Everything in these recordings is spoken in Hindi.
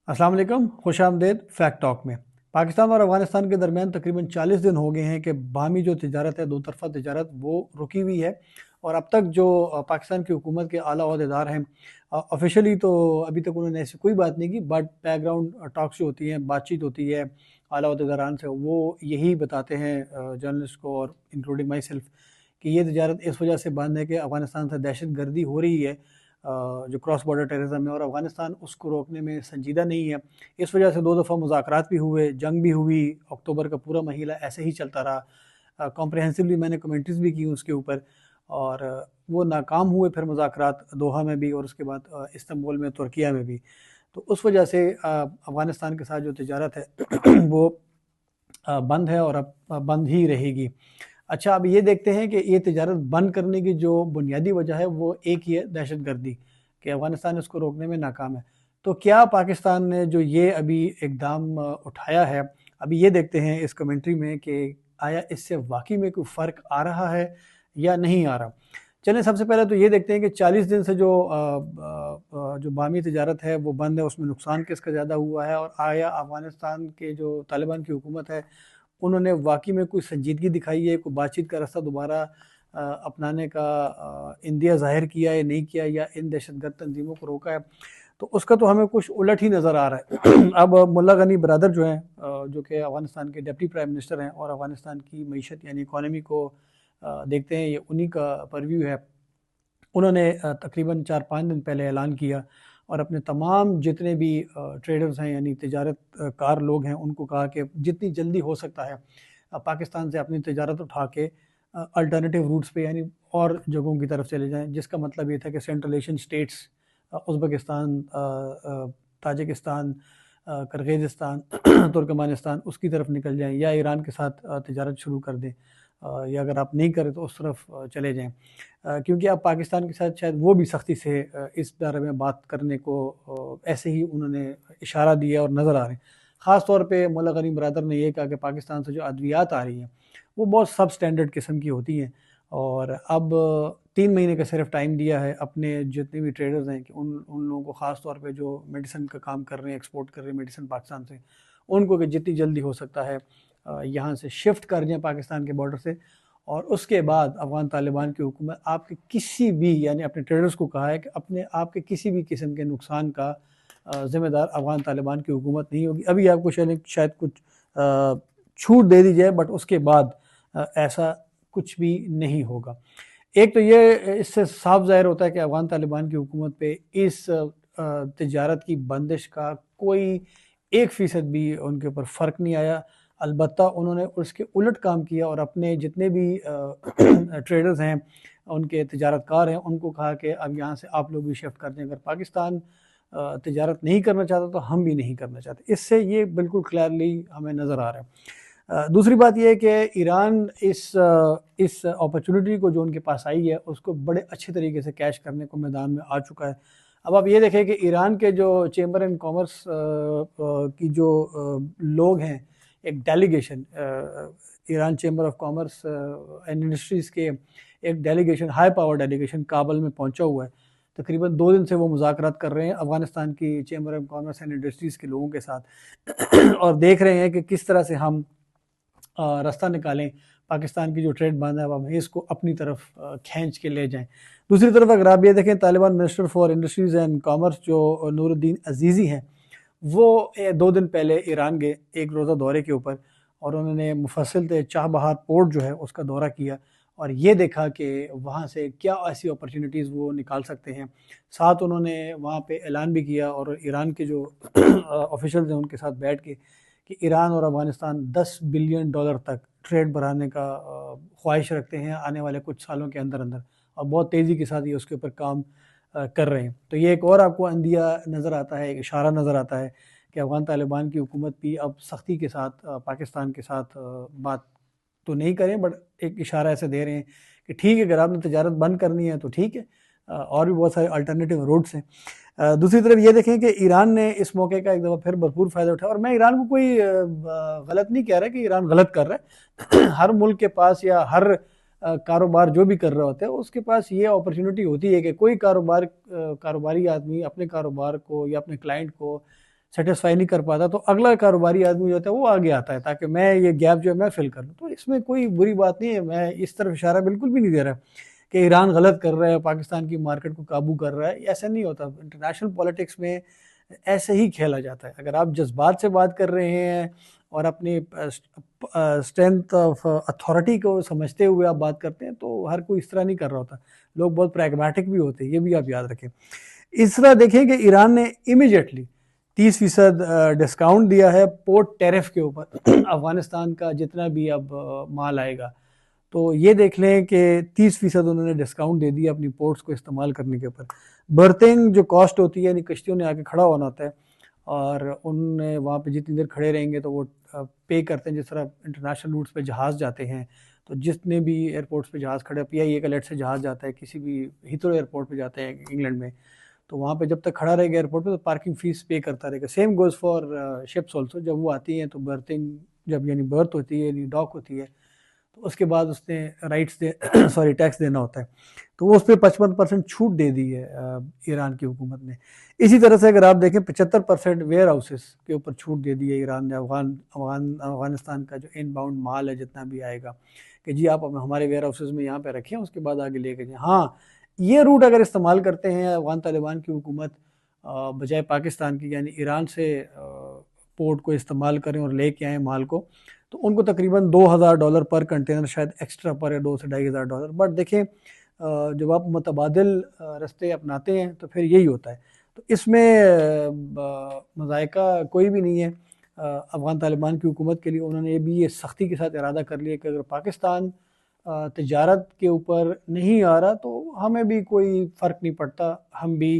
अस्सलाम वालेकुम, खुश आमदेद फैक्ट टॉक में। पाकिस्तान और अफ़गानिस्तान के दरमियान तकरीबन 40 दिन हो गए हैं कि बाहमी जो तिजारत है, दो तरफ़ा तिजारत वो रुकी हुई है। और अब तक जो पाकिस्तान की हुकूमत के आला ओहदेदार हैं, ऑफिशियली तो अभी तक उन्होंने ऐसी कोई बात नहीं की, बट बैकग्राउंड टॉक्स जो होती हैं, बातचीत होती है आला ओहदेदारान से, वो यही बताते हैं जर्नलिस्ट को और इंक्लूडिंग माई सेल्फ कि ये तिजारत इस वजह से बंद है कि अफ़गानिस्तान से दहशत गर्दी हो रही है, जो क्रॉस बॉर्डर टेररिज्म है, और अफ़गानिस्तान उसको रोकने में संजीदा नहीं है। इस वजह से दो दफ़ा मुज़ाकरात भी हुए, जंग भी हुई, अक्टूबर का पूरा महीना ऐसे ही चलता रहा। कॉम्प्रहेंसिवली मैंने कमेंट्रीज़ भी की उसके ऊपर, और वो नाकाम हुए फिर मुज़ाकरात दोहा में भी, और उसके बाद इस्तांबुल में, तुर्किया में भी। तो उस वजह से अफ़गानिस्तान के साथ जो तिजारत है वो बंद है और अब बंद ही रहेगी। अच्छा, अब ये देखते हैं कि ये तिजारत बंद करने की जो बुनियादी वजह है वो एक ही है, दहशत गर्दी, कि अफ़गानिस्तान इसको रोकने में नाकाम है। तो क्या पाकिस्तान ने जो ये अभी इकदाम उठाया है, अभी ये देखते हैं इस कमेंट्री में कि आया इससे वाकई में कोई फ़र्क आ रहा है या नहीं आ रहा। चलें, सबसे पहले तो ये देखते हैं कि 40 दिन से जो बाहमी तिजारत है वो बंद है, उसमें नुकसान किसका ज़्यादा हुआ है, और आया अफ़गानिस्तान के जो तालिबान की हुकूमत है उन्होंने वाक़ई में कोई संजीदगी दिखाई है, कोई बातचीत का रास्ता दोबारा अपनाने का इंदिया ज़ाहिर किया है, नहीं किया, या इन दहशतगर्द तंजीमों को रोका है, तो उसका तो हमें कुछ उलट ही नज़र आ रहा है। अब मुल्ला गनी बरदर जो हैं, जो कि अफ़गानिस्तान के डिप्टी प्राइम मिनिस्टर हैं और अफ़गानिस्तान की मईशत यानी इकॉनमी को देखते हैं, ये उन्हीं का परव्यू है। उन्होंने तकरीबन 4-5 दिन पहले ऐलान किया और अपने तमाम जितने भी ट्रेडर्स हैं यानी तिजारत कार लोग हैं, उनको कहा कि जितनी जल्दी हो सकता है पाकिस्तान से अपनी तिजारत उठा के अल्टरनेटिव रूट्स पे यानी और जगहों की तरफ चले जाएं, जिसका मतलब ये था कि central Asian states, Uzbekistan, Tajikistan, Kyrgyzstan, Turkmenistan, उसकी तरफ निकल जाएं, या ईरान के साथ तिजारत शुरू कर दें, या अगर आप नहीं करें तो उस तरफ चले जाएं। क्योंकि अब पाकिस्तान के साथ शायद वो भी सख्ती से इस बारे में बात करने को ऐसे ही उन्होंने इशारा दिया और नज़र आ रहे हैं। ख़ास तौर पे मुल्ला गनी बरदर ने यह कहा कि पाकिस्तान से जो अद्वियात आ रही हैं वो बहुत सब स्टैंडर्ड किस्म की होती हैं, और अब 3 महीने का सिर्फ टाइम दिया है अपने जितने भी ट्रेडर्स हैं कि उन उन लोगों को, ख़ास तौर पे जो मेडिसिन का काम कर रहे हैं, एक्सपोर्ट कर रहे हैं मेडिसिन पाकिस्तान से, उनको कि जितनी जल्दी हो सकता है यहाँ से शिफ्ट कर जाएँ पाकिस्तान के बॉर्डर से। और उसके बाद अफ़गान तालिबान की हुकूमत आपके किसी भी यानी अपने ट्रेडर्स को कहा है कि अपने आपके किसी भी किस्म के नुकसान का ज़िम्मेदार अफ़गान तालिबान की हुकूमत नहीं होगी। अभी आपको शायद कुछ छूट दे दी जाए, बट उसके बाद ऐसा कुछ भी नहीं होगा। एक तो ये इससे साफ ज़ाहिर होता है कि अफ़गान तालिबान की हुकूमत पे इस तिजारत की बंदिश का कोई 1% भी उनके ऊपर फ़र्क नहीं आया। अलबत्ता उन्होंने उसके उलट काम किया और अपने जितने भी ट्रेडर्स हैं, उनके तिजारतकार हैं, उनको कहा कि अब यहाँ से आप लोग भी शिफ्ट कर दें। अगर पाकिस्तान तिजारत नहीं करना चाहता तो हम भी नहीं करना चाहते। इससे ये बिल्कुल क्लियरली हमें नज़र आ रहा है। दूसरी बात यह है कि ईरान इस अपॉर्चुनिटी को जो उनके पास आई है उसको बड़े अच्छे तरीके से कैच करने को मैदान में आ चुका है। अब आप ये देखें कि ईरान के जो चेंबर एंड कॉमर्स की जो लोग हैं, एक delegation, Iran chamber of commerce and industries के एक डेलीगेशन, हाई पावर डेलीगेशन काबल में पहुंचा हुआ है। तकरीबन 2 दिन से वो मुज़ाकरात कर रहे हैं अफ़गानिस्तान की chamber of commerce and industries के लोगों के साथ और देख रहे हैं कि किस तरह से हम रास्ता निकालें, पाकिस्तान की जो ट्रेड बंद है अब हम इसको अपनी तरफ खींच के ले जाएं। दूसरी तरफ अगर आप ये देखें, Taliban minister for industries and commerce जो नूरुद्दीन अजीज़ी हैं, वो 2 दिन पहले ईरान गए एक रोज़ा दौरे के ऊपर, और उन्होंने मुफस्सिल चाबहार पोर्ट जो है उसका दौरा किया और ये देखा कि वहाँ से क्या ऐसी अपॉर्चुनिटीज़ वो निकाल सकते हैं। साथ उन्होंने वहाँ पे ऐलान भी किया और ईरान के जो ऑफिशियल्स हैं उनके साथ बैठ के कि ईरान और अफ़गानिस्तान $10 बिलियन तक ट्रेड बढ़ाने का ख्वाहिश रखते हैं आने वाले कुछ सालों के अंदर अंदर, और बहुत तेज़ी के साथ ये उसके ऊपर काम कर रहे हैं। तो ये एक और आपको अंदिया नज़र आता है, एक इशारा नज़र आता है कि अफ़गान तालिबान की हुकूमत भी अब सख्ती के साथ पाकिस्तान के साथ बात तो नहीं करें, बट एक इशारा ऐसे दे रहे हैं कि ठीक है, अगर आपने तजारत बंद करनी है तो ठीक है, और भी बहुत सारे अल्टरनेटिव रूट्स हैं। दूसरी तरफ ये देखें कि ईरान ने इस मौके का एक दफ़ा फिर भरपूर फ़ायदा उठाया, और मैं ईरान को कोई गलत नहीं कह रहा कि ईरान गलत कर रहा है। हर मुल्क के पास या हर कारोबार जो भी कर रहा होता है उसके पास ये अपॉर्चुनिटी होती है कि कोई कारोबारी आदमी अपने कारोबार को या अपने क्लाइंट को सेटिस्फाई नहीं कर पाता, तो अगला कारोबारी आदमी जो होता है वो आगे आता है ताकि मैं ये गैप जो है मैं फिल कर लूँ। तो इसमें कोई बुरी बात नहीं है, मैं इस तरफ इशारा बिल्कुल भी नहीं दे रहा कि ईरान गलत कर रहा है, पाकिस्तान की मार्केट को काबू कर रहा है, ऐसा नहीं होता। इंटरनेशनल पॉलिटिक्स में ऐसे ही खेला जाता है। अगर आप जज्बात से बात कर रहे हैं और अपनी स्ट्रेंथ ऑफ अथॉरिटी को समझते हुए आप बात करते हैं, तो हर कोई इस तरह नहीं कर रहा होता। लोग बहुत प्रैग्मेटिक भी होते हैं, ये भी आप याद रखें। इस तरह देखें कि ईरान ने इमीडिएटली 30% डिस्काउंट दिया है पोर्ट टैरिफ के ऊपर अफगानिस्तान का जितना भी अब माल आएगा। तो ये देख लें कि 30% उन्होंने डिस्काउंट दे दिया अपनी पोर्ट्स को इस्तेमाल करने के ऊपर। बर्थिंग जो कॉस्ट होती है, यानी कश्तियों ने आके खड़ा होना होता है और उनने वहाँ पे जितनी देर खड़े रहेंगे तो वो पे करते हैं। जिस तरह इंटरनेशनल रूट्स पे जहाज़ जाते हैं, तो जितने भी एयरपोर्ट्स पे जहाज़ खड़े, PIA का लेट से जहाज़ जाता है, किसी भी हीथ्रो एयरपोर्ट पे जाते हैं इंग्लैंड में, तो वहाँ पे जब तक खड़ा रहेगा एयरपोर्ट पे तो पार्किंग फीस पे करता रहेगा। Same goes for ships also. जब वो आती हैं तो बर्थिंग, जब यानी बर्थ होती है यानी डॉक होती है, तो उसके बाद उसने राइट्स दे सॉरी टैक्स देना होता है। तो वो उस पर 55% छूट दे दी है ईरान की हुकूमत ने। इसी तरह से अगर आप देखें 75% वेयर हाउसेस के ऊपर छूट दे दी है ईरान ने अफगानिस्तान का जो इनबाउंड माल है जितना भी आएगा, कि जी आप हमारे वेयर हाउसेस में यहाँ पे रखें, उसके बाद आगे लेके जाएं। हाँ, ये रूट अगर इस्तेमाल करते हैं अफगान तालिबान की हुकूमत बजाय पाकिस्तान की, यानी ईरान से पोर्ट को इस्तेमाल करें और लेके आएँ माल को, तो उनको तकरीबन $2000 पर कंटेनर शायद एक्स्ट्रा पड़े, 2 से $2500। बट देखें जब आप मुतबादिल रास्ते अपनाते हैं तो फिर यही होता है। तो इसमें मज़ायका कोई भी नहीं है अफ़गान तालिबान की हुकूमत के लिए। उन्होंने ये सख्ती के साथ इरादा कर लिया कि अगर पाकिस्तान तिजारत के ऊपर नहीं आ रहा तो हमें भी कोई फ़र्क नहीं पड़ता, हम भी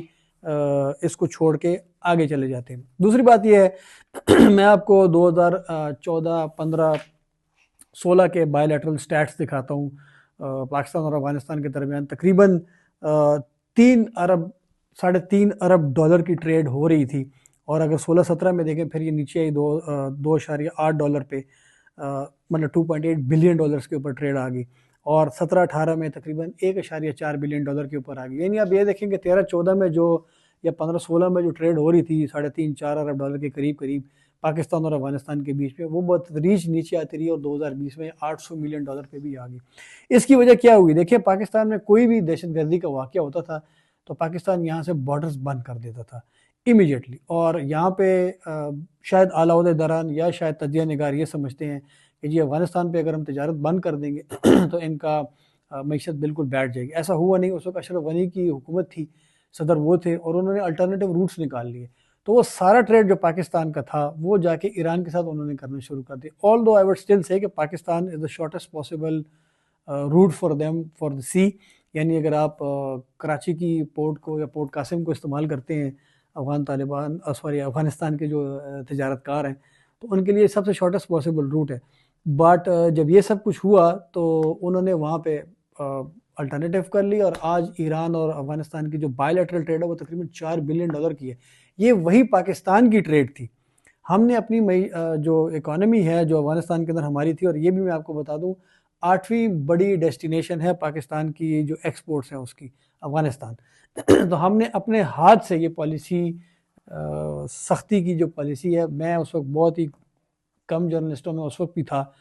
इसको छोड़ के आगे चले जाते हैं। दूसरी बात यह है मैं आपको 2014, 15, 16 के बायलैटरल स्टैट्स दिखाता हूँ। पाकिस्तान और अफगानिस्तान के दरमियान तकरीबन 3 अरब, $3.5 अरब की ट्रेड हो रही थी। और अगर 16-17 में देखें फिर ये नीचे आई $2.8 पे, मतलब $2.8 बिलियन के ऊपर ट्रेड आ गई। और 17-18 में तकरीबन $1.4 बिलियन के ऊपर आ गई। यानी आप ये देखेंगे 13-14 में जो, या 15-16 में जो ट्रेड हो रही थी $3.5-4 अरब के करीब करीब पाकिस्तान और अफगानिस्तान के बीच में, वो बतदरीज नीचे आती रही और 2020 में $800 मिलियन पे भी आ गई। इसकी वजह क्या हुई? देखिए, पाकिस्तान में कोई भी दहशतगर्दी का वाक़या होता था तो पाकिस्तान यहाँ से बॉर्डर्स बंद कर देता था इमीडिएटली। और यहाँ पे शायद आला ओहदेदारान या शायद तजिया निगार ये समझते हैं कि जी अफगानिस्तान पे अगर हम तिजारत बंद कर देंगे तो इनका मीशत बिल्कुल बैठ जाएगी। ऐसा हुआ नहीं। उस वक्त अशरफ गनी की हुकूमत थी, सदर वो थे, और उन्होंने अल्टरनेटिव रूट्स निकाल लिए। तो वो सारा ट्रेड जो पाकिस्तान का था वो जाके ईरान के साथ उन्होंने करना शुरू कर दिया। Although I would still say कि Pakistan is the shortest possible route for them for the sea. यानी अगर आप कराची की पोर्ट को या पोर्ट कासिम को इस्तेमाल करते हैं अफगानिस्तान के जो तजारतकार हैं, तो उनके लिए सबसे शॉर्टेस्ट पॉसिबल रूट है। बट जब ये सब कुछ हुआ तो उन्होंने वहाँ पे अल्टरनेटिव कर ली, और आज ईरान और अफगानिस्तान की जो बायलैटरल ट्रेड है वो तकरीबन $4 बिलियन की है। ये वही पाकिस्तान की ट्रेड थी। हमने अपनी जो इकोनॉमी है जो अफगानिस्तान के अंदर हमारी थी, और ये भी मैं आपको बता दूं 8वीं बड़ी डेस्टिनेशन है पाकिस्तान की जो एक्सपोर्ट्स हैं उसकी, अफगानिस्तान। तो हमने अपने हाथ से ये पॉलिसी, सख्ती की जो पॉलिसी है, मैं उस वक्त बहुत ही कम जर्नलिस्टों में उस वक्त भी था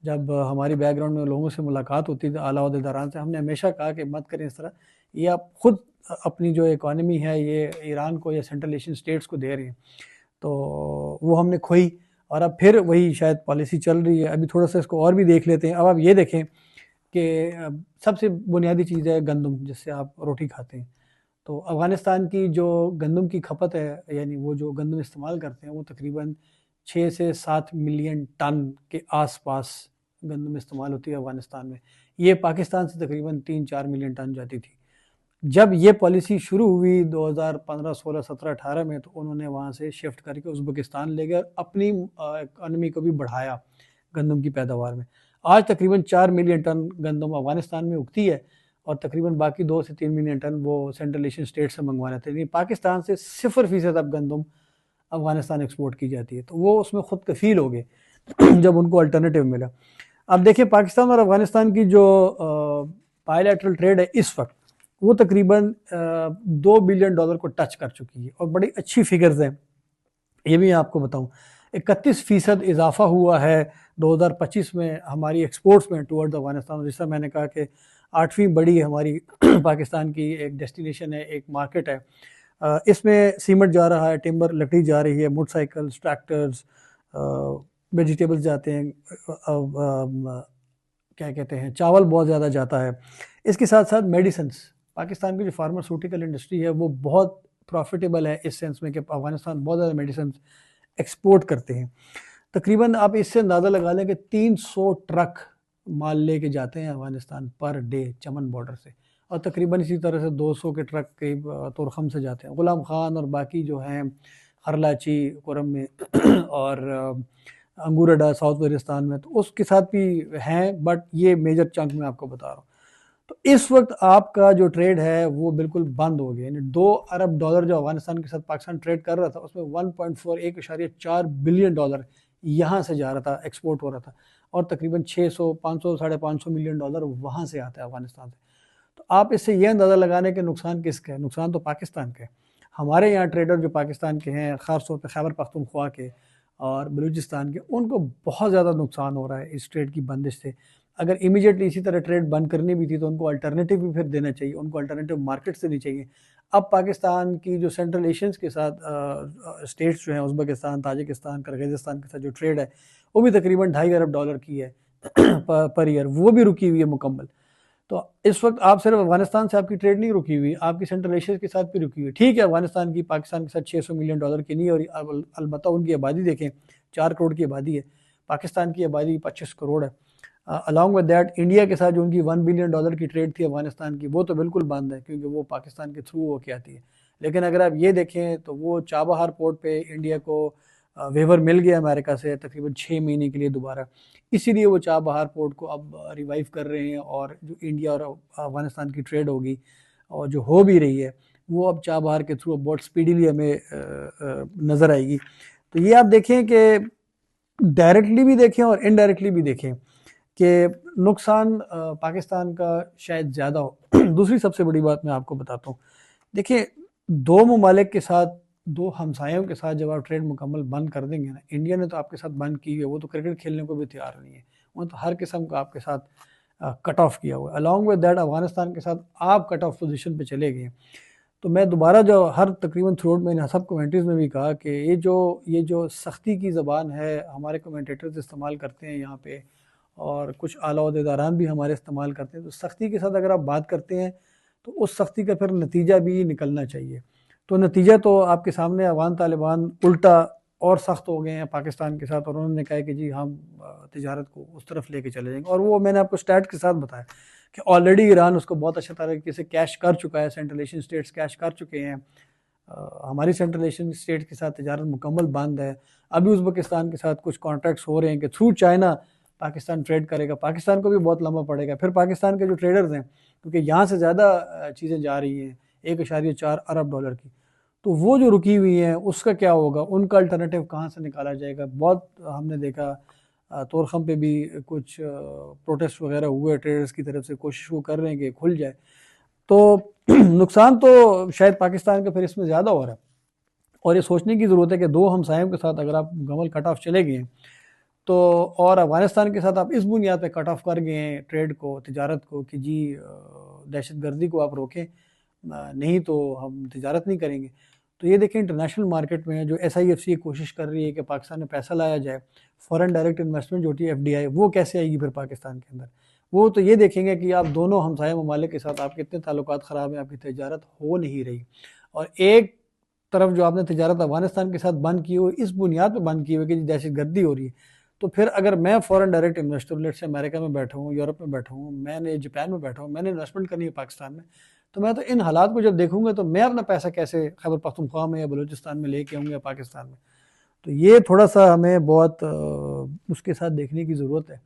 जब हमारी बैकग्राउंड में लोगों से मुलाकात होती थी, आला ओहदेदारान से, हमने हमेशा कहा कि मत करें इस तरह, ये आप खुद अपनी जो इकोनॉमी है ये ईरान को या सेंट्रल एशियन स्टेट्स को दे रहे हैं। तो वो हमने खोई, और अब फिर वही शायद पॉलिसी चल रही है। अभी थोड़ा सा इसको और भी देख लेते हैं। अब आप ये देखें कि सबसे बुनियादी चीज़ है गंदम, जिससे आप रोटी खाते हैं। तो अफ़गानिस्तान की जो गंदम की खपत है, यानी वो जो गंदम इस्तेमाल करते हैं, वो तकरीबन 6 से 7 मिलियन टन के आसपास गंदम इस्तेमाल होती है अफ़गानिस्तान में। ये पाकिस्तान से तकरीबन 3-4 मिलियन टन जाती थी। जब ये पॉलिसी शुरू हुई 2015, 16, 17, 18 में, तो उन्होंने वहाँ से शिफ्ट करके उज़्बेकिस्तान ले गए, अपनी इकॉनमी को भी बढ़ाया गंदम की पैदावार में। आज तकरीबन 4 मिलियन टन गंदम अफ़गानिस्तान में उगती है, और तकरीबन बाकी 2 से 3 मिलियन टन वो सेंट्रल एशियन स्टेट से मंगवा रहे थे। लेकिन पाकिस्तान से 0% अब गंदम अफ़गानिस्तान एक्सपोर्ट की जाती है। तो वो उसमें खुद कफील हो गए जब उनको अल्टरनेटिव मिला। अब देखिए, पाकिस्तान और अफ़गानिस्तान की जो बायलैटरल ट्रेड है इस वक्त, वो तकरीबन $2 बिलियन को टच कर चुकी है, और बड़ी अच्छी फिगर्स हैं ये भी आपको बताऊं, 31% इजाफा हुआ है 2025 में हमारी एक्सपोर्ट्स में टुवर्ड्स अफगानिस्तान। जैसा मैंने कहा कि 8वीं बड़ी हमारी पाकिस्तान की एक डेस्टिनेशन है, एक मार्केट है। इसमें सीमेंट जा रहा है, टिम्बर लकड़ी जा रही है, मोटरसाइकिल्स, ट्रैक्टर्स, वेजिटेबल्स जाते हैं, क्या कहते हैं, चावल बहुत ज़्यादा जाता है। इसके साथ साथ मेडिसिन्स, पाकिस्तान की जो फार्मास्यूटिकल इंडस्ट्री है वो बहुत प्रॉफिटेबल है इस सेंस में कि अफगानिस्तान बहुत ज़्यादा मेडिसिन एक्सपोर्ट करते हैं। तकरीबन आप इससे अंदाज़ा लगा लें कि 300 ट्रक माल लेके जाते हैं अफगानिस्तान पर डे चमन बॉर्डर से, और तकरीबन इसी तरह से 200 के ट्रक करीब तोरखम से जाते हैं, गुलाम खान और बाकी जो हैं खरलाची कुरम में और अंगूरडा साउथ वजिरिस्तान में, तो उसके साथ भी हैं, बट ये मेजर चंक में आपको बता रहा हूँ। तो इस वक्त आपका जो ट्रेड है वो बिल्कुल बंद हो गया, यानी $2 अरब जो अफगानिस्तान के साथ पाकिस्तान ट्रेड कर रहा था उसमें 1.4 बिलियन डॉलर यहाँ से जा रहा था, एक्सपोर्ट हो रहा था, और तकरीबन 600 500 $550 मिलियन वहाँ से आता है अफगानिस्तान से। तो आप इससे ये अंदाज़ा लगाने के नुकसान किसका है, नुकसान तो पाकिस्तान का है। हमारे यहाँ ट्रेडर जो पाकिस्तान के हैं, ख़ास तौर पर खैबर पख्तूनख्वा के और बलूचिस्तान के, उनको बहुत ज़्यादा नुकसान हो रहा है इस ट्रेड की बंदिश से। अगर इमीडिएटली इसी तरह ट्रेड बंद करनी भी थी तो उनको अल्टरनेटिव भी फिर देना चाहिए, उनको अल्टरनेटिव मार्केट देनी चाहिए। अब पाकिस्तान की जो सेंट्रल एशियंस के साथ स्टेट्स जो हैं, उज़्बेकिस्तान, ताजिकिस्तान, किर्गिज़स्तान के साथ जो ट्रेड है वो भी तकरीबन $2.5 अरब की है पर ईयर, वो भी रुकी हुई है मुकम्मल। तो इस वक्त आप सिर्फ अफगानिस्तान से आपकी ट्रेड नहीं रुकी हुई, आपकी सेंट्रल एशिया के साथ भी रुकी हुई है। ठीक है, अफगानिस्तान की पाकिस्तान के साथ $600 मिलियन की नहीं हो रही, अलबत्ता उनकी आबादी देखें, 4 करोड़ की आबादी है, पाकिस्तान की आबादी 25 करोड़ है। अलॉन्ग विद दैट इंडिया के साथ जो उनकी $1 बिलियन की ट्रेड थी अफगानिस्तान की, वो तो बिल्कुल बंद है क्योंकि वो पाकिस्तान के थ्रू होके आती है। लेकिन अगर आप ये देखें तो वो चाबहार पोर्ट पे इंडिया को वेवर मिल गया अमेरिका से तकरीबन 6 महीने के लिए दोबारा, इसीलिए वो चाबहार पोर्ट को अब रिवाइव कर रहे हैं, और जो इंडिया और अफगानिस्तान की ट्रेड होगी और जो हो भी रही है वो अब चाबहार के थ्रू बहुत स्पीडीली हमें नज़र आएगी। तो ये आप देखें कि डायरेक्टली भी देखें और इनडायरेक्टली भी देखें कि नुकसान पाकिस्तान का शायद ज़्यादा हो। दूसरी सबसे बड़ी बात मैं आपको बताता हूँ, देखिए, दो ममालिक के साथ, दो हमसायों के साथ जब आप ट्रेड मुकम्मल बंद कर देंगे ना, इंडिया ने तो आपके साथ बंद की है, वो तो क्रिकेट खेलने को भी तैयार नहीं है, वो तो हर किस्म का आपके साथ कट ऑफ किया हुआ है। अलॉन्ग विद दैट अफगानिस्तान के साथ आप कट ऑफ पोजीशन पे चले गए। तो मैं दोबारा जो हर तकरीबन थ्रू मैंने सब कमेंट्रीज में भी कहा कि ये जो सख्ती की ज़बान है हमारे कमेंटेटर्स इस्तेमाल करते हैं यहाँ पे, और कुछ आला ओहदेदारान भी हमारे इस्तेमाल करते हैं, तो सख्ती के साथ अगर आप बात करते हैं तो उस सख्ती का फिर नतीजा भी निकलना चाहिए। तो नतीजा तो आपके सामने, अफगान तालिबान उल्टा और सख्त हो गए हैं पाकिस्तान के साथ, और उन्होंने कहा कि जी हम तिजारत को उस तरफ लेके चले जाएंगे, और वो मैंने आपको स्टैट के साथ बताया कि ऑलरेडी ईरान उसको बहुत अच्छे तरीके से कैश कर चुका है, सेंट्रल एशियन स्टेट्स कैश कर चुके हैं। हमारी सेंट्रल एशियन स्टेट के साथ तिजारत मुकम्मल बंद है। अभी उज़्बेकिस्तान के साथ कुछ कॉन्ट्रैक्ट्स हो रहे हैं कि थ्रू चाइना पाकिस्तान ट्रेड करेगा, पाकिस्तान को भी बहुत लंबा पड़ेगा। फिर पाकिस्तान के जो ट्रेडर्स हैं, क्योंकि यहाँ से ज़्यादा चीज़ें जा रही हैं $1.4 अरब की, तो वो जो रुकी हुई हैं उसका क्या होगा, उनका अल्टरनेटिव कहाँ से निकाला जाएगा। बहुत हमने देखा तोरखम पे भी कुछ प्रोटेस्ट वगैरह हुए ट्रेडर्स की तरफ से, कोशिश वो कर रहे हैं कि खुल जाए। तो नुकसान तो शायद पाकिस्तान का फिर इसमें ज़्यादा हो रहा है, और ये सोचने की ज़रूरत है कि दो हमसायों के साथ अगर आप मुकम्मल कट ऑफ चले गए तो, और अफगानिस्तान के साथ आप इस बुनियाद पे कट ऑफ कर गए हैं ट्रेड को, तिजारत को, कि जी दहशत गर्दी को आप रोकें, नहीं तो हम तिजारत नहीं करेंगे। तो ये देखें, इंटरनेशनल मार्केट में जो SIFC कोशिश कर रही है कि पाकिस्तान में पैसा लाया जाए, फॉरेन डायरेक्ट इन्वेस्टमेंट जो होती है FDI, वो कैसे आएगी फिर पाकिस्तान के अंदर। वो तो ये देखेंगे कि आप दोनों हमसाया ममालिक के साथ आपके इतने ताल्लुकात ख़राब हैं, आपकी तिजारत हो नहीं रही, और एक तरफ जो आपने तिजारत अफगानिस्तान के साथ बंद की हुई, इस बुनियाद पर बंद की हुई कि दहशत गर्दी हो रही है। तो फिर अगर मैं फॉरेन डायरेक्ट इन्वेस्टर, लेट से अमेरिका में बैठा हूँ, यूरोप में बैठा हूँ, मैंने जापान में बैठा हूँ, मैंने इन्वेस्टमेंट करनी है पाकिस्तान में, तो मैं तो इन हालात को जब देखूंगा तो मैं अपना पैसा कैसे खैबर पख्तूनख्वा में या बलूचिस्तान में लेके आऊँगा, पाकिस्तान में। तो ये थोड़ा सा हमें बहुत उसके साथ देखने की ज़रूरत है,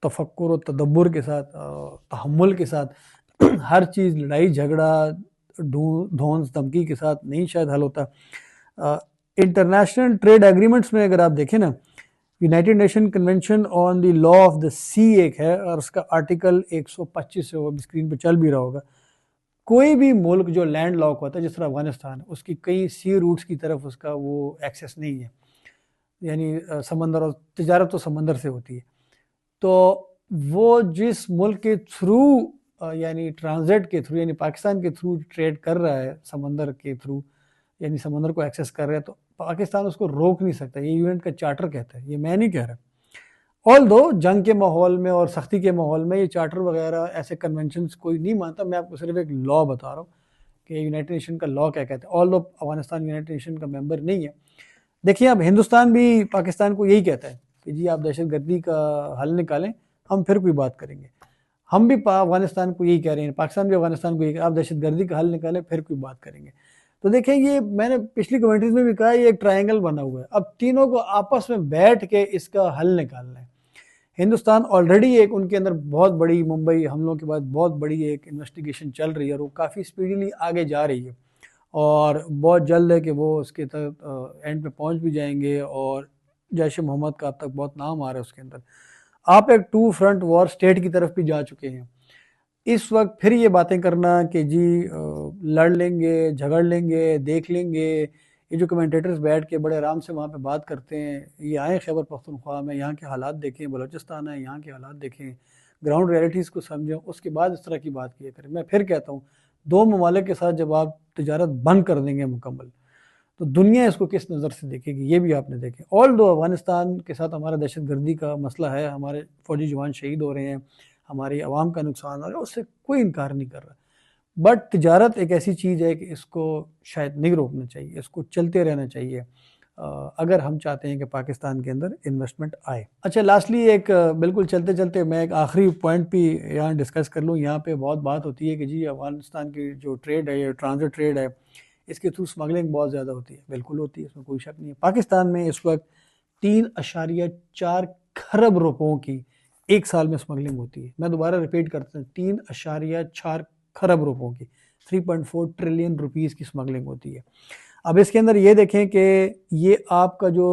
तफक्कुर और तदब्बुर के साथ, तहम्मुल के साथ। हर चीज़ लड़ाई झगड़ा धौंस धमकी के साथ नहीं शायद हल होता। इंटरनेशनल ट्रेड एग्रीमेंट्स में अगर आप देखें ना, United Nation Convention on the Law of the Sea एक है, और उसका आर्टिकल 125 है, वो स्क्रीन पे चल भी रहा होगा। कोई भी मुल्क जो लैंड लॉक होता है, जिस तरह अफगानिस्तान, उसकी कई सी रूट्स की तरफ उसका वो एक्सेस नहीं है, यानी समंदर, और तिजारत तो समंदर से होती है। तो वो जिस मुल्क के थ्रू यानी ट्रांजिट के थ्रू, यानी पाकिस्तान के थ्रू ट्रेड कर रहा है, समंदर के थ्रू, यानी समंदर को एक्सेस कर रहा है, तो पाकिस्तान उसको रोक नहीं सकता। ये यूएन का चार्टर कहता है, ये मैं नहीं कह रहा। ऑल दो जंग के माहौल में और सख्ती के माहौल में ये चार्टर वगैरह ऐसे कन्वेंशन कोई नहीं मानता। मैं आपको सिर्फ एक लॉ बता रहा हूँ कि यूनाइटेड नेशन का लॉ क्या कहता है। ऑल दो अफगानिस्तान यूनाइटेड नेशन का मेंबर नहीं है। देखिए, अब हिंदुस्तान भी पाकिस्तान को यही कहता है कि जी आप दहशतगर्दी का हल निकालें, हम फिर कोई बात करेंगे। हम भी अफगानिस्तान को यही कह रहे हैं, पाकिस्तान भी अफगानिस्तान को यही, आप दहशतगर्दी का हल निकालें फिर कोई बात करेंगे। तो देखें, ये मैंने पिछली कमेंट्रीज में भी कहा, ये एक ट्रायंगल बना हुआ है। अब तीनों को आपस में बैठ के इसका हल निकालना है। हिंदुस्तान ऑलरेडी एक, उनके अंदर बहुत बड़ी, मुंबई हमलों के बाद बहुत बड़ी एक इन्वेस्टिगेशन चल रही है और वो काफ़ी स्पीडीली आगे जा रही है और बहुत जल्द है कि वो उसके तक एंड पे पहुंच भी जाएंगे। और जैश ए मोहम्मद का अब तक बहुत नाम आ रहा है उसके अंदर। आप एक टू फ्रंट वॉर स्टेट की तरफ भी जा चुके हैं। इस वक्त फिर ये बातें करना कि जी लड़ लेंगे, झगड़ लेंगे, देख लेंगे, ये जो कमेंटेटर्स बैठ के बड़े आराम से वहाँ पे बात करते हैं, ये आए खैबर पख्तूनख्वा में, यहाँ के हालात देखें, बलूचिस्तान है, यहाँ के हालात देखें, ग्राउंड रियलिटीज़ को समझें, उसके बाद इस तरह की बात किया करें। मैं फिर कहता हूँ, दो ममालिक के साथ जब आप तजारत बंद कर देंगे मुकम्मल, तो दुनिया इसको किस नज़र से देखेगी, ये भी आपने देखें। ऑल दो अफगानिस्तान के साथ हमारा दहशतगर्दी का मसला है, हमारे फौजी जवान शहीद हो रहे हैं, हमारी आवाम का नुकसान हो रहा है, उससे कोई इनकार नहीं कर रहा। बट तिजारत एक ऐसी चीज़ है कि इसको शायद नहीं रोकना चाहिए, इसको चलते रहना चाहिए अगर हम चाहते हैं कि पाकिस्तान के अंदर इन्वेस्टमेंट आए। अच्छा, लास्टली एक बिल्कुल चलते चलते मैं एक आखिरी पॉइंट भी यहाँ डिस्कस कर लूँ। यहाँ पे बहुत बात होती है कि जी अफगानिस्तान की जो ट्रेड है, ये ट्रांजिट ट्रेड है, इसके थ्रू स्मगलिंग बहुत ज़्यादा होती है। बिल्कुल होती है, इसमें कोई शक नहीं है। पाकिस्तान में इस वक्त 3.4 खरब रुपयों की एक साल में स्मगलिंग होती है। मैं दोबारा रिपीट करता हूँ, 3.4 खरब रुपयों की, 3.4 ट्रिलियन रुपीज़ की स्मगलिंग होती है। अब इसके अंदर ये देखें कि ये आपका जो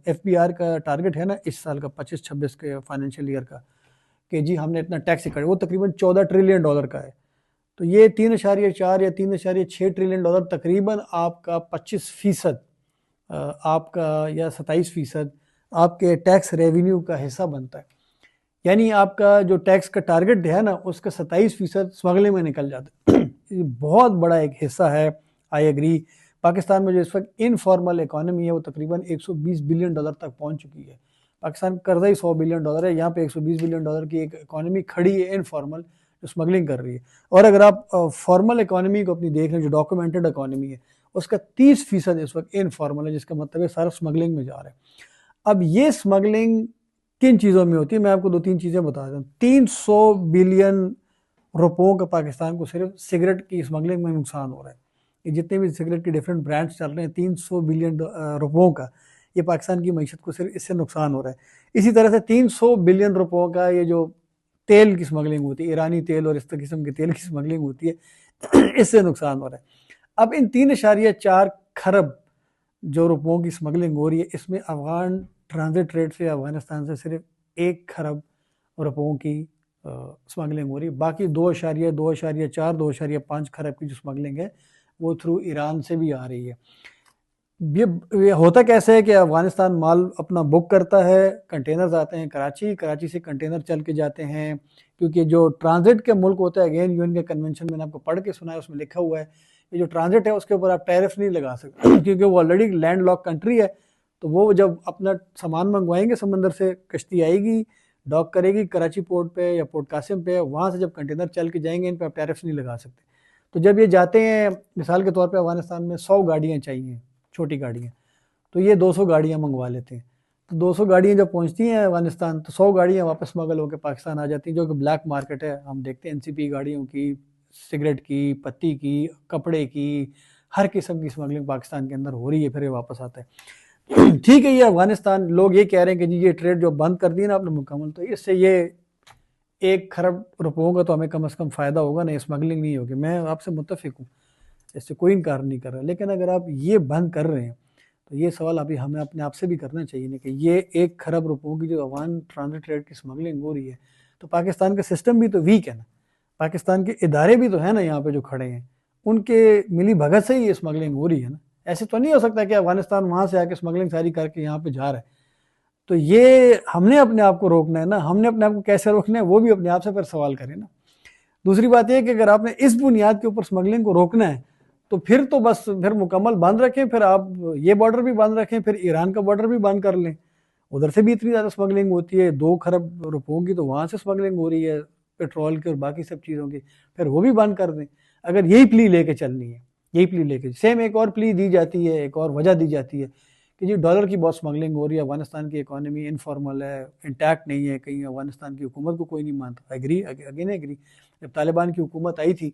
FBR का टारगेट है ना इस साल का 25-26 के फाइनेंशियल ईयर का, कि जी हमने इतना टैक्स इकट्ठा, वो तकरीबन $14 ट्रिलियन का है। तो ये 3.4 या 3.6 ट्रिलियन डॉलर तकरीबन आपका 25% आपका या 27% आपके टैक्स रेवेन्यू का हिस्सा बनता है। यानी आपका जो टैक्स का टारगेट है ना, उसका 27% स्मगलिंग में निकल जाता है। ये बहुत बड़ा एक हिस्सा है। I agree. पाकिस्तान में जो इस वक्त इनफॉर्मल इकोनॉमी है वो तकरीबन $120 बिलियन तक पहुंच चुकी है। पाकिस्तान का कर्जा ही $100 बिलियन है, यहाँ पे $120 बिलियन की एक इकोनॉमी खड़ी है इनफॉर्मल, जो स्मगलिंग कर रही है। और अगर आप फॉर्मल इकोनॉमी को अपनी देख रहे हैं, जो डॉक्यूमेंटेड इकोनॉमी है, उसका 30% इस वक्त इनफॉर्मल है, जिसका मतलब है सारा स्मगलिंग में जा रहा है। अब ये स्मगलिंग किन चीज़ों में होती है, मैं आपको 2-3 चीज़ें बता दूँ। 300 बिलियन रुपयों का पाकिस्तान को सिर्फ सिगरेट की स्मगलिंग में नुकसान हो रहा है। ये जितने भी सिगरेट के डिफरेंट ब्रांड्स चल रहे हैं, 300 बिलियन रुपयों का ये पाकिस्तान की मीशत को सिर्फ इससे नुकसान हो रहा है। इसी तरह से 300 बिलियन रुपयों का ये जो तेल की स्मगलिंग होती है, ईरानी तेल और इस किस्म के तेल की स्मगलिंग होती है, इससे नुकसान हो रहा है। अब इन 3.4 खरब जो रुपयों की स्मगलिंग हो रही है, इसमें अफगान ट्रांजिट ट्रेड से अफगानिस्तान से सिर्फ 1 खरब रुपयों की स्मगलिंग हो रही है। बाकी 2.4, 2.5 खरब की जो स्मगलिंग है वो थ्रू ईरान से भी आ रही है। ये होता कैसे है कि अफगानिस्तान माल अपना बुक करता है, कंटेनर्स आते हैं कराची, कराची से कंटेनर चल के जाते हैं, क्योंकि जो ट्रांजिट के मुल्क होता है, अगेन यूएन के कन्वेंशन मैंने आपको पढ़ के सुनाया, उसमें लिखा हुआ है कि जो ट्रांजिट है उसके ऊपर आप टैरिफ नहीं लगा सकते, क्योंकि वो ऑलरेडी लैंड लॉक कंट्री है। तो वो जब अपना सामान मंगवाएंगे समंदर से, कश्ती आएगी, डॉक करेगी कराची पोर्ट पे या पोर्ट कासिम पे, वहाँ से जब कंटेनर चल के जाएंगे, इन पर आप टैरिफ नहीं लगा सकते। तो जब ये जाते हैं, मिसाल के तौर पर अफगानिस्तान में 100 गाड़ियाँ चाहिए, छोटी गाड़ियाँ, तो ये 200 गाड़ियाँ मंगवा लेते हैं। तो 200 गाड़ियाँ जब पहुँचती हैं अफगानिस्तान, तो 100 गाड़ियाँ वापस स्मगल होकर पाकिस्तान आ जाती हैं, जो कि ब्लैक मार्केट है। हम देखते हैं एनसीपी गाड़ियों की, सिगरेट की, पत्ती की, कपड़े की, हर किस्म की स्मगलिंग पाकिस्तान के अंदर हो रही है, फिर ये वापस आता है। ठीक है, ये अफगानिस्तान, लोग ये कह रहे हैं कि जी ये ट्रेड जो बंद कर दी ना आपने मुकम्मल, तो इससे ये 1 खरब रुपयों का तो हमें कम से कम फ़ायदा होगा ना, स्मगलिंग नहीं होगी। मैं आपसे मुत्तफिक हूँ, इससे कोई इनकार नहीं कर रहा। लेकिन अगर आप ये बंद कर रहे हैं, तो ये सवाल अभी हमें अपने आप से भी करना चाहिए ना कि ये 1 खरब रुपयों की जो अफगान ट्रांजिट ट्रेड की स्मगलिंग हो रही है, तो पाकिस्तान का सिस्टम भी तो वीक है ना। पाकिस्तान के इदारे भी तो हैं ना यहाँ पे जो खड़े हैं, उनके मिली भगत से ही ये स्मगलिंग हो रही है ना। ऐसे तो नहीं हो सकता कि अफगानिस्तान वहाँ से आके स्मगलिंग सारी करके यहाँ पे जा रहा है। तो ये हमने अपने आप को रोकना है ना, हमने अपने आप को कैसे रोकना है वो भी अपने आप से फिर सवाल करें ना। दूसरी बात यह कि अगर आपने इस बुनियाद के ऊपर स्मगलिंग को रोकना है तो फिर तो बस फिर मुकम्मल बंद रखें, फिर आप ये बॉर्डर भी बंद रखें, फिर ईरान का बॉर्डर भी बंद कर लें। उधर से भी इतनी ज़्यादा स्मगलिंग होती है, 2 खरब रुपयों की तो वहाँ से स्मगलिंग हो रही है पेट्रोल की और बाकी सब चीज़ों की, फिर वो भी बंद कर दें। अगर यही प्ली लेके चलनी है, यही प्ली लेके सेम एक और प्ली दी जाती है, एक और वजह दी जाती है कि जी डॉलर की बहुत स्मगलिंग हो रही है, अफगानिस्तान की इकॉनमी इनफॉर्मल है, इंटैक्ट नहीं है, कहीं अफगानिस्तान की हुकूमत को कोई नहीं मानता। Agree, again agree. जब तालिबान की हुकूमत आई थी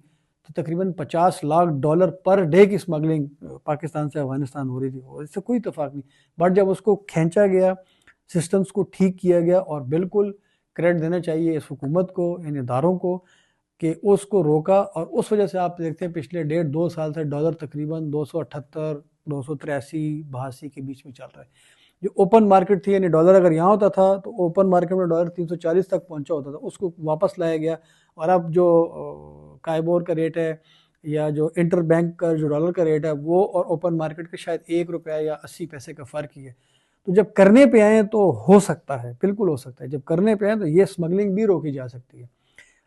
तो तकरीबन $50 लाख पर डे की स्मगलिंग पाकिस्तान से अफगानिस्तान हो रही थी, और इससे कोई इतफाक नहीं। बट जब उसको खींचा गया, सिस्टम्स को ठीक किया गया, और बिल्कुल क्रेडिट देना चाहिए इस हुकूमत को, इन इदारों को कि उसको रोका, और उस वजह से आप देखते हैं पिछले 1.5-2 साल से डॉलर तकरीबन 278, 283, 82 के बीच में चल रहा है। जो ओपन मार्केट थी, यानी डॉलर अगर यहाँ होता था तो ओपन मार्केट में डॉलर 340 तक पहुंचा होता था, उसको वापस लाया गया। और अब जो काइबोर का रेट है या जो इंटर बैंक का जो डॉलर का रेट है वो और ओपन मार्केट के शायद ₹1 या 80 पैसे का फ़र्क ही है। तो जब करने पे आए तो हो सकता है, बिल्कुल हो सकता है, जब करने पे आए तो ये स्मगलिंग भी रोकी जा सकती है।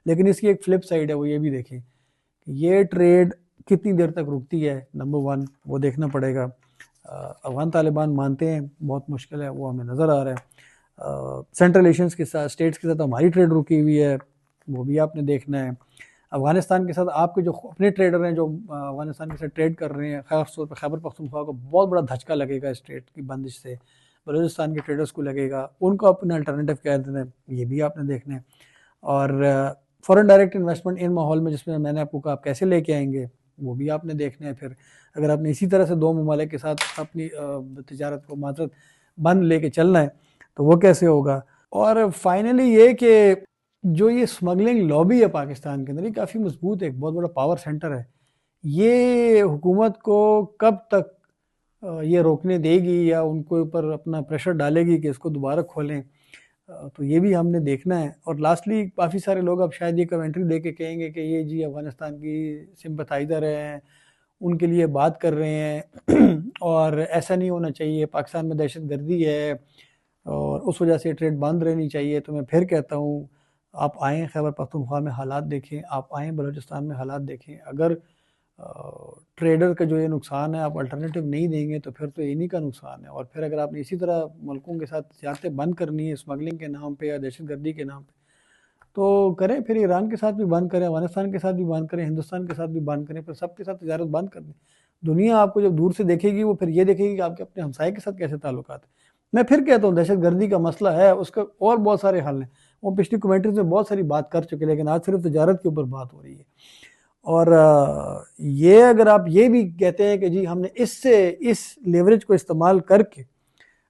लेकिन इसकी एक फ्लिप साइड है, वो ये भी देखें कि ये ट्रेड कितनी देर तक रुकती है। नंबर 1 वो देखना पड़ेगा। अफगान तालिबान मानते हैं बहुत मुश्किल है, वो हमें नज़र आ रहा है। सेंट्रल एशियंस के साथ, स्टेट्स के साथ हमारी ट्रेड रुकी हुई है, वो भी आपने देखना है। अफगानिस्तान के साथ आपके जो अपने ट्रेडर हैं जो अफगानिस्तान के साथ ट्रेड कर रहे हैं, खास तौर पर खैबर पख्तूनख्वा को बहुत बड़ा धचका लगेगा इस ट्रेड की बंदिश से, बलूचिस्तान के ट्रेडर्स को लगेगा, उनको अपने अल्टरनेटिव क्या देना है ये भी आपने देखना है। और फॉरेन डायरेक्ट इन्वेस्टमेंट इन माहौल में जिसमें मैंने आपको कहा आप कैसे लेके आएंगे वो भी आपने देखना है। फिर अगर आपने इसी तरह से 2 ममालिक के साथ अपनी तिजारत को मात्रत बंद लेके चलना है तो वो कैसे होगा। और फाइनली ये कि जो ये स्मगलिंग लॉबी है पाकिस्तान के अंदर, ये काफ़ी मजबूत है, एक बहुत बड़ा पावर सेंटर है। ये हुकूमत को कब तक ये रोकने देगी या उनको ऊपर अपना प्रेशर डालेगी कि इसको दोबारा खोलें, तो ये भी हमने देखना है। और लास्टली काफ़ी सारे लोग अब शायद ये कमेंट्री दे के कहेंगे कि ये जी अफगानिस्तान की सिंपथाइज़र हैं, उनके लिए बात कर रहे हैं और ऐसा नहीं होना चाहिए, पाकिस्तान में दहशत गर्दी है और उस वजह से ट्रेड बंद रहनी चाहिए। तो मैं फिर कहता हूँ आप आएँ खैबर पख्तूनख्वा में हालात देखें, आप आएँ बलूचिस्तान में हालात देखें। अगर ट्रेडर का जो ये नुकसान है आप अल्टरनेटिव नहीं देंगे तो फिर तो इन्हीं का नुकसान है। और फिर अगर आपने इसी तरह मुल्कों के साथ ज़्यादतें बंद करनी है स्मगलिंग के नाम पे या दहशतगर्दी के नाम पे तो करें, फिर ईरान के साथ भी बंद करें, अफगानिस्तान के साथ भी बंद करें, हिंदुस्तान के साथ भी बंद करें, फिर सबके साथ तजारत बंद कर दें। दुनिया आपको जब दूर से देखेगी वो फिर ये देखेगी कि आपके अपने हमसाये के साथ कैसे ताल्लुकात है। मैं फिर कहता हूँ दहशतगर्दी का मसला है, उसका और बहुत सारे हल हैं, वो पिछली कमेंट्रीज में बहुत सारी बात कर चुके, लेकिन आज सिर्फ तजारत के ऊपर बात हो रही है। और ये अगर आप ये भी कहते हैं कि जी हमने इससे इस लेवरेज को इस्तेमाल करके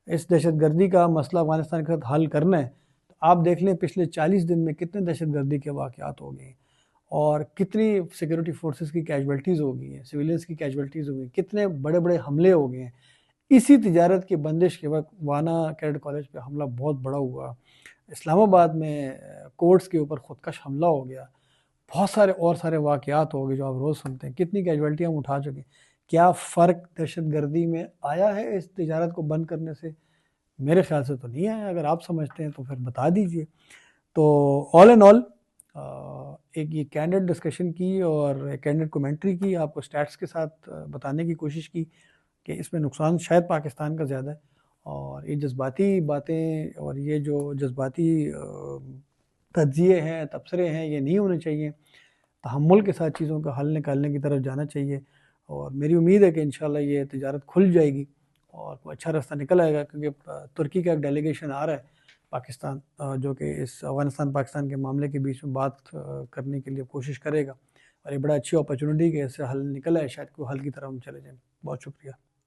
इस दहशतगर्दी का मसला अफगानिस्तान के साथ हल करना है, तो आप देख लें पिछले 40 दिन में कितने दहशतगर्दी के वाक़यात हो गए हैं और कितनी सिक्योरिटी फोर्सेस की कैजुअल्टीज़ हो गई हैं, सिविलियंस की कैजुअल्टीज़ हो गई, कितने बड़े बड़े हमले हो गए हैं। इसी तिजारत की बंदिश के वक्त वाना कैडेट कॉलेज पे हमला बहुत बड़ा हुआ, इस्लामाबाद में कोर्ट्स के ऊपर खुदकश हमला हो गया, बहुत सारे और सारे वाक़यात हो गए जो आप रोज़ सुनते हैं, कितनी कैजुअल्टी हम उठा चुके हैं। क्या फ़र्क दहशतगर्दी में आया है इस तिजारत को बंद करने से? मेरे ख्याल से तो नहीं आया। अगर आप समझते हैं तो फिर बता दीजिए। तो ऑल एंड ऑल एक ये कैंडिड डिस्कशन की और एक कैंडिड कमेंट्री की, आपको स्टैट्स के साथ बताने की कोशिश की कि इसमें नुकसान शायद पाकिस्तान का ज़्यादा है। और ये जज्बाती बातें और ये जो जज्बाती तज्ज़िये हैं, तबसरे हैं, ये नहीं होने चाहिए। तहम्मुल के साथ चीज़ों का हल निकालने की तरफ जाना चाहिए। और मेरी उम्मीद है कि इंशाल्लाह ये तिजारत खुल जाएगी और कोई अच्छा रास्ता निकल आएगा, क्योंकि तुर्की का एक डेलीगेशन आ रहा है पाकिस्तान, जो कि इस अफगानिस्तान पाकिस्तान के मामले के बीच में बात करने के लिए कोशिश करेगा। और ये बड़ा अच्छी अपॉर्चुनिटी कि इससे हल निकल आए, शायद कोई हल की तरफ हम चले जाएँ। बहुत शुक्रिया।